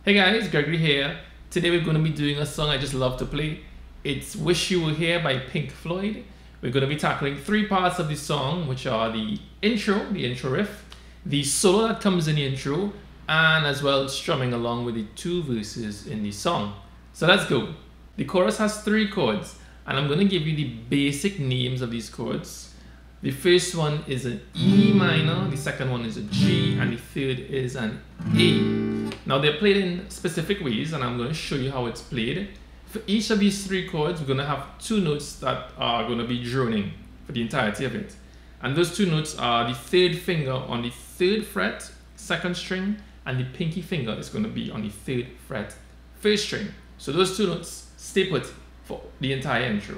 Hey guys, Gregory here. Today we're going to be doing a song I just love to play. It's Wish You Were Here by Pink Floyd. We're going to be tackling three parts of the song, which are the intro riff, the solo that comes in the intro, and as well strumming along with the two verses in the song. So let's go. The chorus has three chords, and I'm going to give you the basic names of these chords. The first one is an E minor, the second one is a G, and the third is an A. Now they're played in specific ways, and I'm going to show you how it's played. For each of these three chords, we're going to have two notes that are going to be droning for the entirety of it. And those two notes are the third finger on the third fret, second string, and the pinky finger is going to be on the third fret, first string. So those two notes stay put for the entire intro.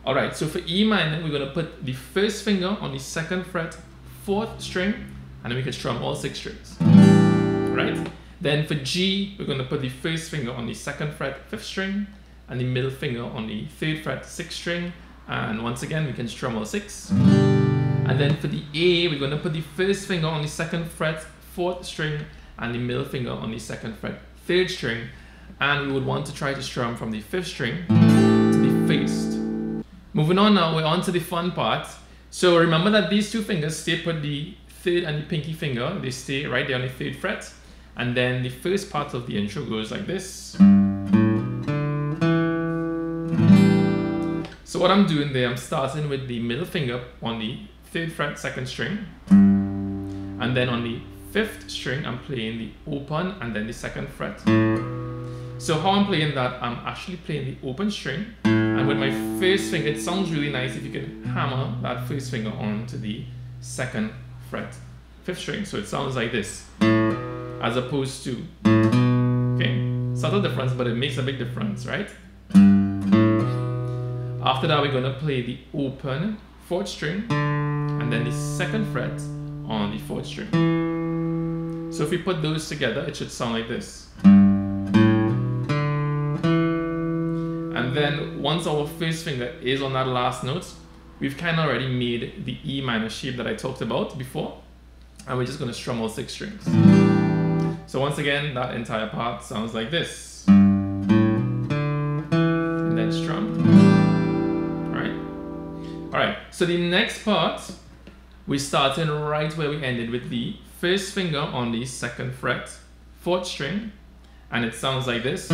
Alright, so for E minor, we're going to put the first finger on the second fret, fourth string, and then we can strum all six strings. Right? Then for G, we're going to put the first finger on the second fret, fifth string, and the middle finger on the third fret, sixth string, and once again we can strum all six. And then for the A, we're going to put the first finger on the second fret, fourth string, and the middle finger on the second fret, third string, and we would want to try to strum from the fifth string to the first. Moving on now, we're on to the fun part. So remember that these two fingers stay put, the third and the pinky finger, they stay right there on the third fret. And then the first part of the intro goes like this. So what I'm doing there, I'm starting with the middle finger on the third fret, second string. And then on the fifth string, I'm playing the open and then the second fret. So how I'm playing that, I'm actually playing the open string. And with my first finger, it sounds really nice if you can hammer that first finger onto the second fret, fifth string. So it sounds like this, as opposed to, okay, subtle difference, but it makes a big difference, right? After that, we're gonna play the open fourth string, and then the second fret on the fourth string. So if we put those together, it should sound like this. And then once our first finger is on that last note, we've kind of already made the E minor shape that I talked about before, and we're just going to strum all six strings. So once again, that entire part sounds like this. And then strum. Alright, so the next part, we're starting right where we ended with the first finger on the second fret, fourth string, and it sounds like this.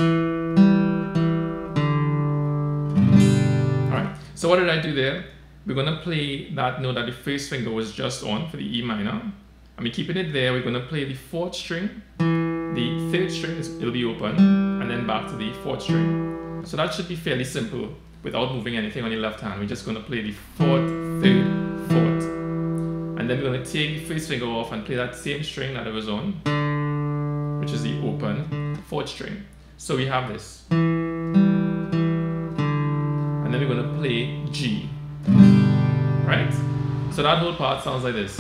So what did I do there? We're going to play that note that the first finger was just on for the E minor. And we're keeping it there. We're going to play the fourth string, the third string, it'll be open, and then back to the fourth string. So that should be fairly simple without moving anything on your left hand. We're just going to play the fourth, third, fourth. And then we're going to take the first finger off and play that same string that it was on, which is the open fourth string. So we have this. And then we're going to play G, right? So that whole part sounds like this.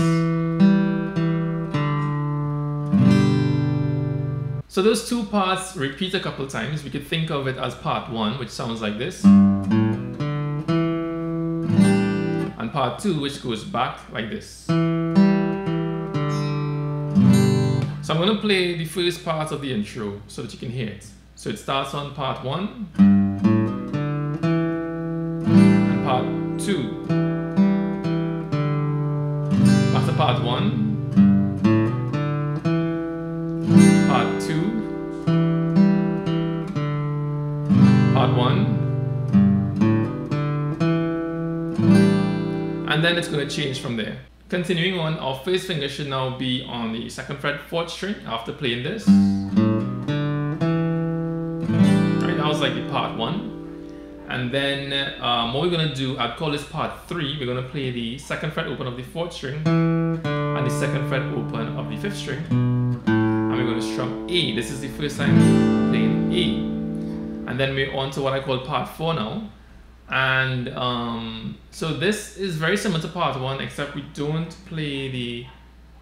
So those two parts repeat a couple times. We could think of it as part one, which sounds like this, and part two, which goes back like this. So I'm going to play the first part of the intro so that you can hear it. So it starts on part one, part two, after part one, part two, part one, and then it's going to change from there. Continuing on, our first finger should now be on the second fret, fourth string after playing this. Right, that was like the part one. And then what we're going to do, I'd call this part three. We're going to play the second fret open of the fourth string and the second fret open of the fifth string. And we're going to strum A. This is the first time playing A. And then we're on to what I call part four now. And so this is very similar to part one, except we don't play the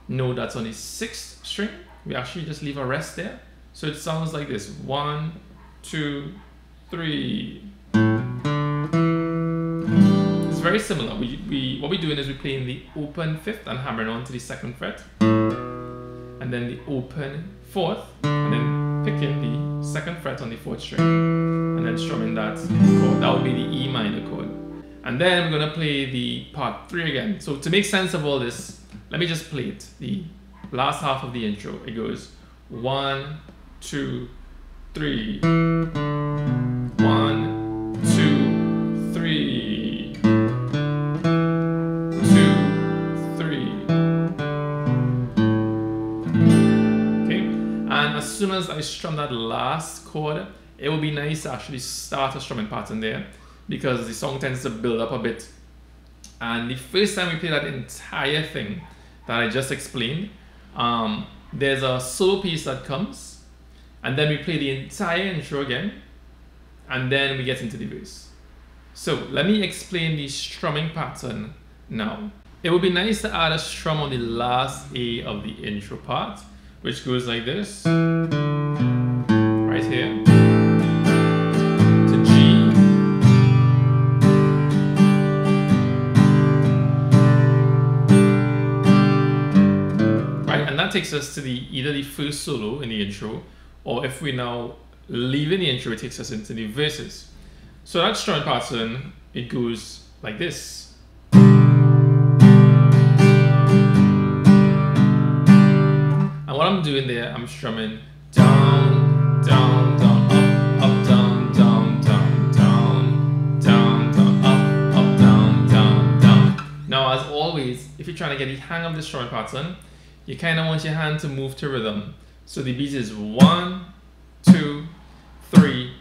note that's on the sixth string. We actually just leave a rest there. So it sounds like this: 1, 2, 3. It's very similar. What we're doing is we're playing the open fifth and hammering on to the second fret, and then the open fourth, and then picking the second fret on the 4th string and then strumming that chord. That would be the E minor chord. And then we're gonna play the part 3 again. So to make sense of all this, let me just play it. The last half of the intro. It goes 1, 2, 3. 1, 2, 3. 2, 3. Okay, and as soon as I strum that last chord, it would be nice to actually start a strumming pattern there, because the song tends to build up a bit. And the first time we play that entire thing that I just explained, there's a solo piece that comes, and then we play the entire intro again, and then we get into the verse. So let me explain the strumming pattern now. It would be nice to add a strum on the last A of the intro part, which goes like this, right here, to G, right, and that takes us to either the first solo in the intro, or if we now leave in the intro, it takes us into the verses. So that strumming pattern, it goes like this. And what I'm doing there, I'm strumming down, down, down, up, down, down, down, down, down, down, up, down, down, down. Now, as always, if you're trying to get the hang of the strumming pattern, you kind of want your hand to move to rhythm. So the beat is 1, 2, 3,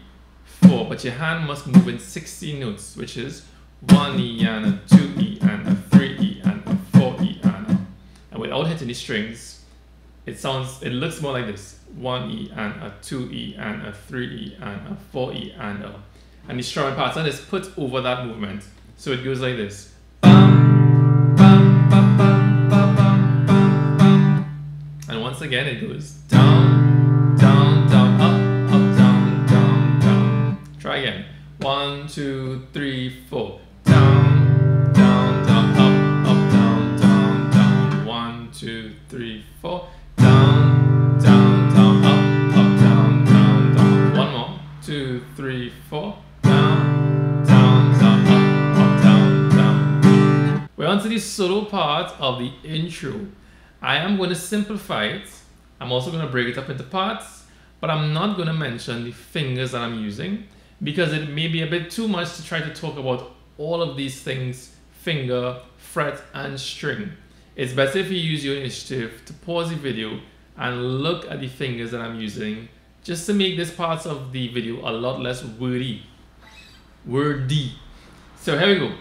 4, but your hand must move in 16 notes, which is 1 E and a 2 E and a 3 E and a 4 E and a. And without hitting the strings, it looks more like this: 1 E and a 2 E and a 3 E and a 4 E and a. And the strumming pattern is put over that movement, so it goes like this. Bam, bam, bam, bam, bam, bam, bam, bam. And once again, it goes down, down, down, up, down, down, down. Try again. 1, 2, 3, 4. Down, down, down, up, down, down, down. 1, 2, 3, 4. Down, down, down, up, down, down, down. One more. 2, 3, 4. Down, down, down, up, down, down. We're on to the solo part of the intro. I am going to simplify it. I'm also going to break it up into parts, but I'm not going to mention the fingers that I'm using, because it may be a bit too much to try to talk about all of these things: finger, fret, and string. It's better if you use your initiative to pause the video and look at the fingers that I'm using, just to make this part of the video a lot less wordy. So here we go.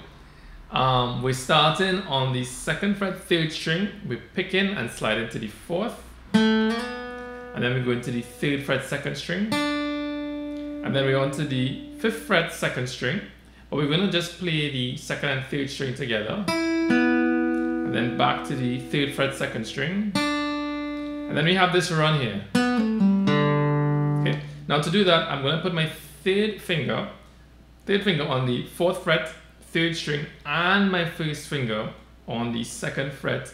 We're starting on the 2nd fret 3rd string. We're picking and sliding to the 4th. And then we go into the 3rd fret 2nd string. And then we're on to the 5th fret 2nd string. But we're going to just play the 2nd and 3rd string together. And then back to the 3rd fret 2nd string. And then we have this run here. Okay. Now to do that, I'm going to put my third finger on the 4th fret 3rd string and my 1st finger on the 2nd fret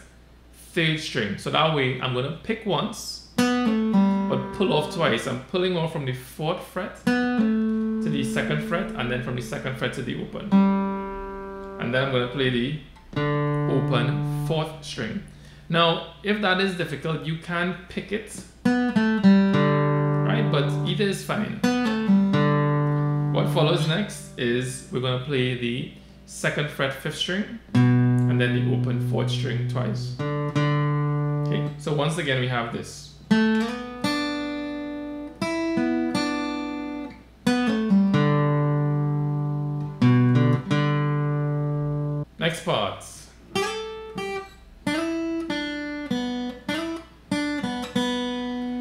3rd string. So that way I'm going to pick once, but pull off twice. I'm pulling off from the 4th fret to the 2nd fret, and then from the 2nd fret to the open. And then I'm going to play the open 4th string. Now, if that is difficult, you can pick it, right? But either is fine. What follows next is we're going to play the 2nd fret 5th string, and then the open 4th string twice. Okay, so once again we have this. Next part.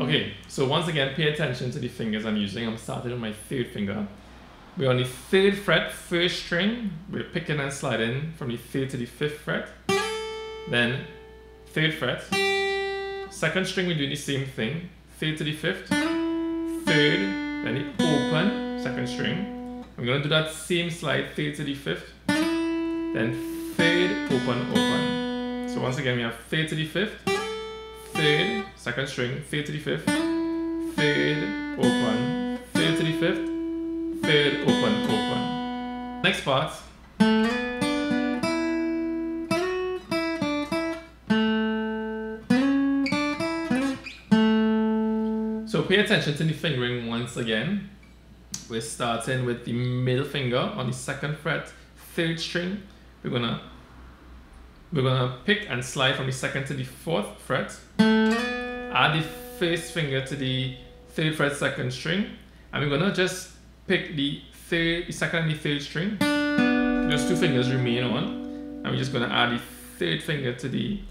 Okay, so once again, pay attention to the fingers I'm using. I'm starting with my 3rd finger. We're on the 3rd fret 1st string. We're picking and sliding from the 3rd to the 5th fret. Then 3rd fret. 2nd string, we're doing the same thing. 3rd to the 5th. 3rd, then the open 2nd string. I'm going to do that same slide, 3rd to the 5th. Then 3rd, open, open. So once again, we have 3rd to the 5th. 3rd, 2nd string, 3rd to the 5th. third, open, third to the fifth, third, open, open. Next part. So pay attention to the fingering once again. We're starting with the middle finger on the 2nd fret, 3rd string. We're gonna pick and slide from the 2nd to the 4th fret. Add the 1st finger to the 3rd fret, 2nd string, and we're gonna just pick the 2nd and the 3rd string. Just 2 fingers remain on, and we're just gonna add the 3rd finger to the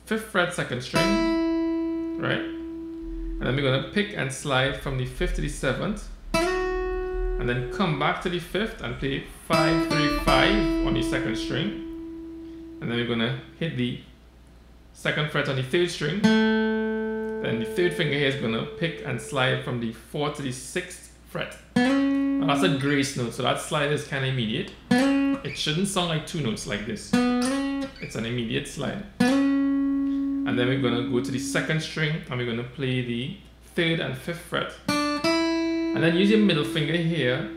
5th fret, 2nd string, right? And then we're gonna pick and slide from the 5th to the 7th, and then come back to the 5th and play 5, 3, 5 on the 2nd string. And then we're gonna hit the 2nd fret on the 3rd string. Then the 3rd finger here is gonna pick and slide from the 4th to the 6th fret. Now that's a grace note, so that slide is kind of immediate. It shouldn't sound like 2 notes like this. It's an immediate slide. And then we're gonna go to the 2nd string and we're gonna play the 3rd and 5th fret. And then use your middle finger here,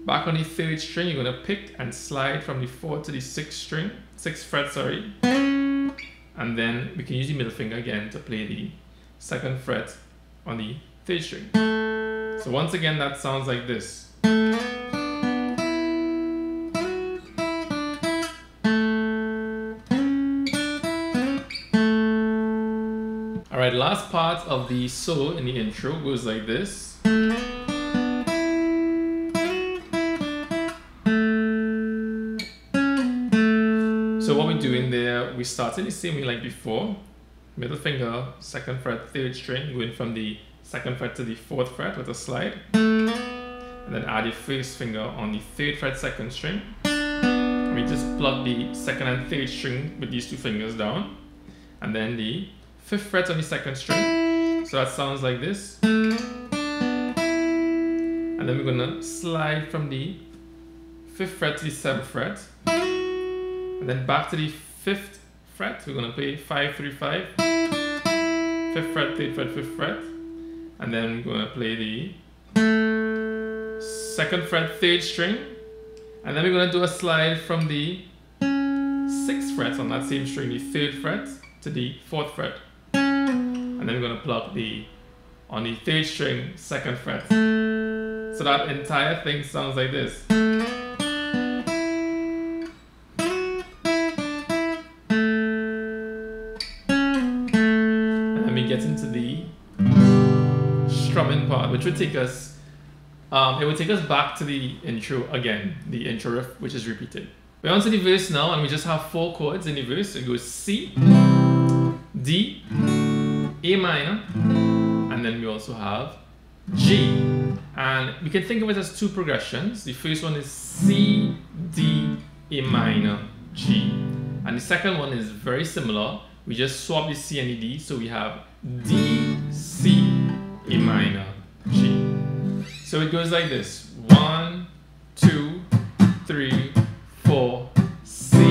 back on the 3rd string, you're gonna pick and slide from the 4th to the 6th fret, sorry. And then we can use the middle finger again to play the 2nd fret on the 3rd string. So once again, that sounds like this. Alright, last part of the solo in the intro goes like this. So what we're doing there, we start in the same way like before. Middle finger, 2nd fret, 3rd string, going from the 2nd fret to the 4th fret with a slide. And then add the 1st finger on the 3rd fret, 2nd string. And we just plug the 2nd and 3rd string with these 2 fingers down. And then the 5th fret on the 2nd string. So that sounds like this. And then we're gonna slide from the 5th fret to the 7th fret. And then back to the 5th fret, we're gonna play 5, 3, 5. 5th fret, 3rd fret, 5th fret. And then we're gonna play the 2nd fret, 3rd string. And then we're gonna do a slide from the 6th fret on that same string, the 3rd fret to the 4th fret. And then we're gonna plug on the 3rd string, 2nd fret. So that entire thing sounds like this. Get into the strumming part, which would take us, it would take us back to the intro again, the intro riff, which is repeated. We're on to the verse now, and we just have 4 chords in the verse. It goes C, D, A minor, and then we also have G. And we can think of it as 2 progressions. The first one is C, D, A minor, G. And the second one is very similar. We just swap the C and the D, so we have D, C, A minor, G. So it goes like this. 1, 2, 3, 4, C, D,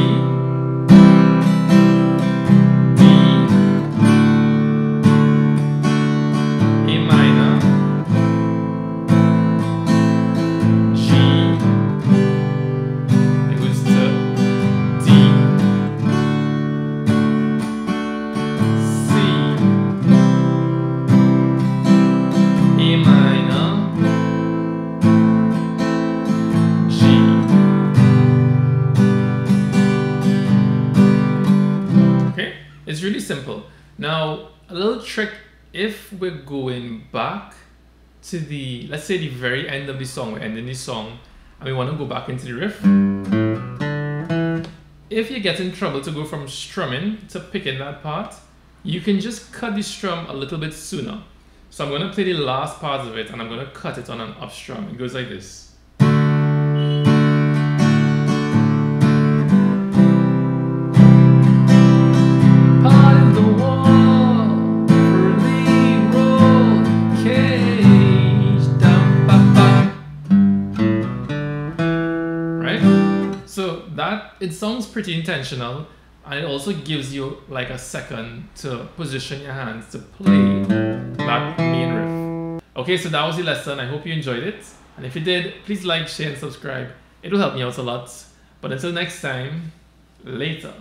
A minor, G. It goes to D, It's really simple. Now, a little trick, if we're going back to the, let's say the very end of the song, we're ending the song, and we want to go back into the riff. If you get in trouble to go from strumming to picking that part, you can just cut the strum a little bit sooner. So I'm going to play the last part of it, and I'm going to cut it on an up strum. It goes like this. It sounds pretty intentional, and it also gives you like a second to position your hands to play that main riff. Okay, so that was the lesson. I hope you enjoyed it. And if you did, please like, share, and subscribe. It will help me out a lot. But until next time, later.